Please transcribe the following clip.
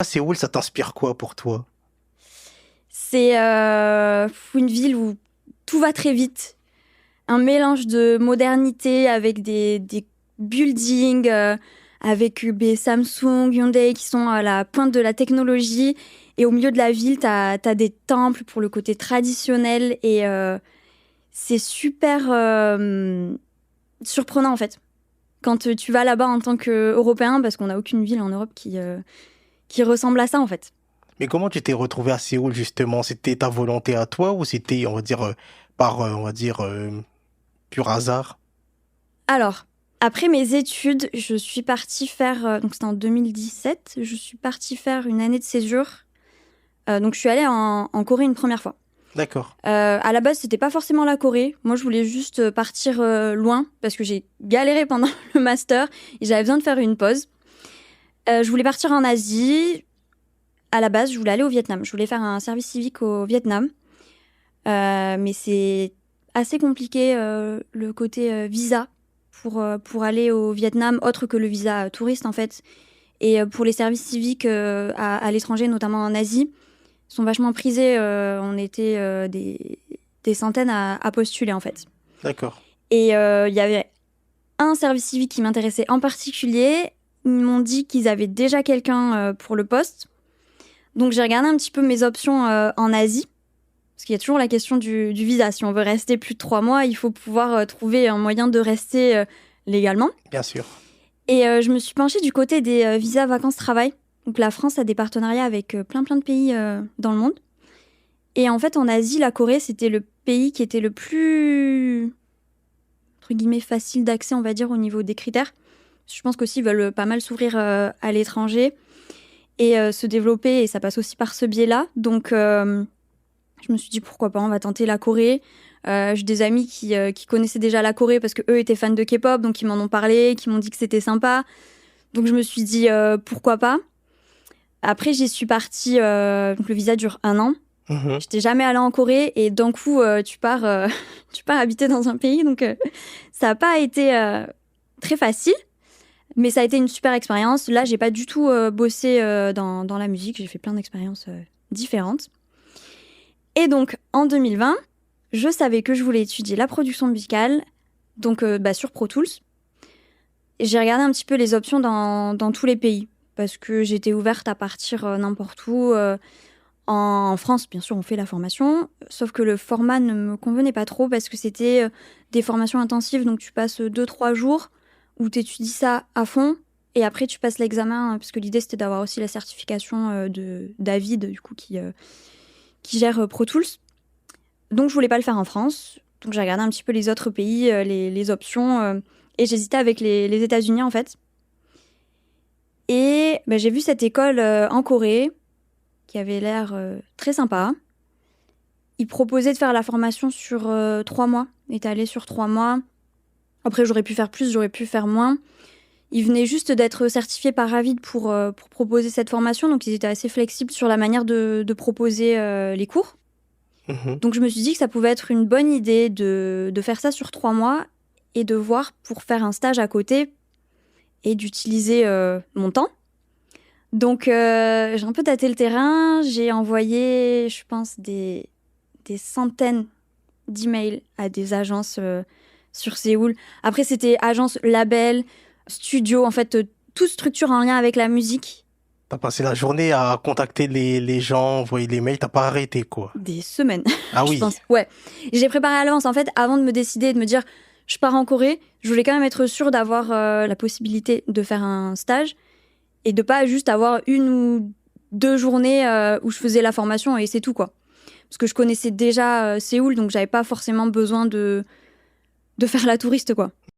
Ah, Séoul, ça t'inspire quoi pour toi? C'est une ville où tout va très vite. Un mélange de modernité avec des buildings, avec des Samsung, Hyundai qui sont à la pointe de la technologie. Et au milieu de la ville, t'as des temples pour le côté traditionnel. Et c'est super surprenant en fait. Quand tu vas là-bas en tant qu'Européen, parce qu'on n'a aucune ville en Europe qui ressemble à ça en fait. Mais comment tu t'es retrouvé à Séoul justement? C'était ta volonté à toi ou c'était, on va dire, on va dire, pur hasard? Alors, après mes études, je suis partie faire, donc c'était en 2017, je suis partie faire une année de césure. Donc je suis allée en Corée une première fois. D'accord. À la base, c'était pas forcément la Corée. Moi, je voulais juste partir loin parce que j'ai galéré pendant le master et j'avais besoin de faire une pause. Je voulais partir en Asie. À la base, je voulais aller au Vietnam. Je voulais faire un service civique au Vietnam. Mais c'est assez compliqué le côté visa pour aller au Vietnam, autre que le visa touriste en fait. Et pour les services civiques à l'étranger, notamment en Asie, sont vachement prisés. On était des centaines à postuler en fait. D'accord. Et il y avait un service civique qui m'intéressait en particulier. Ils m'ont dit qu'ils avaient déjà quelqu'un pour le poste. Donc j'ai regardé un petit peu mes options en Asie. Parce qu'il y a toujours la question du visa. Si on veut rester plus de 3 mois, il faut pouvoir trouver un moyen de rester légalement. Bien sûr. Et je me suis penchée du côté des visas vacances-travail. Donc la France a des partenariats avec plein de pays dans le monde. Et en fait, en Asie, la Corée, c'était le pays qui était le plus, entre guillemets, facile d'accès, on va dire, au niveau des critères. Je pense qu'aussi, ils veulent pas mal s'ouvrir à l'étranger et se développer. Et ça passe aussi par ce biais-là. Donc, je me suis dit, pourquoi pas, on va tenter la Corée. J'ai des amis qui connaissaient déjà la Corée parce qu'eux étaient fans de K-pop, donc ils m'en ont parlé, qui m'ont dit que c'était sympa. Donc je me suis dit, pourquoi pas. Après, j'y suis partie, donc le visa dure 1 an. Mhm. J'étais jamais allée en Corée et d'un coup, tu pars, tu pars habiter dans un pays. Donc, ça n'a pas été très facile, mais ça a été une super expérience. Là, j'ai pas du tout bossé dans la musique. J'ai fait plein d'expériences différentes. Et donc, en 2020, je savais que je voulais étudier la production musicale, donc sur Pro Tools. Et j'ai regardé un petit peu les options dans tous les pays, parce que j'étais ouverte à partir n'importe où. En France, bien sûr, on fait la formation, sauf que le format ne me convenait pas trop parce que c'était des formations intensives, donc tu passes 2, 3 jours où tu étudies ça à fond et après tu passes l'examen, parce que l'idée c'était d'avoir aussi la certification de David, du coup, qui gère Pro Tools. Donc je voulais pas le faire en France, donc j'ai regardé un petit peu les autres pays, les options, et j'hésitais avec les États-Unis en fait. Et j'ai vu cette école en Corée qui avait l'air très sympa. Il proposait de faire la formation sur 3 mois, étalée sur 3 mois. Après, j'aurais pu faire plus, j'aurais pu faire moins. Il venait juste d'être certifié par Avid pour proposer cette formation, donc ils étaient assez flexibles sur la manière de proposer les cours. Mhm. Donc je me suis dit que ça pouvait être une bonne idée de faire ça sur 3 mois et de voir pour faire un stage à côté et d'utiliser mon temps. Donc j'ai un peu tâté le terrain, j'ai envoyé, je pense, des centaines d'emails à des agences sur Séoul. Après, c'était agence, label, studio, en fait, toute structure en lien avec la musique. T'as passé la journée à contacter les gens, envoyer les mails, t'as pas arrêté, quoi. Des semaines, Ah je oui. pense. Ouais. J'ai préparé à l'avance, en fait, avant de me décider et de me dire, je pars en Corée, je voulais quand même être sûre d'avoir la possibilité de faire un stage et de pas juste avoir 1 ou 2 journées où je faisais la formation et c'est tout, quoi. Parce que je connaissais déjà Séoul, donc j'avais pas forcément besoin de faire la touriste, quoi.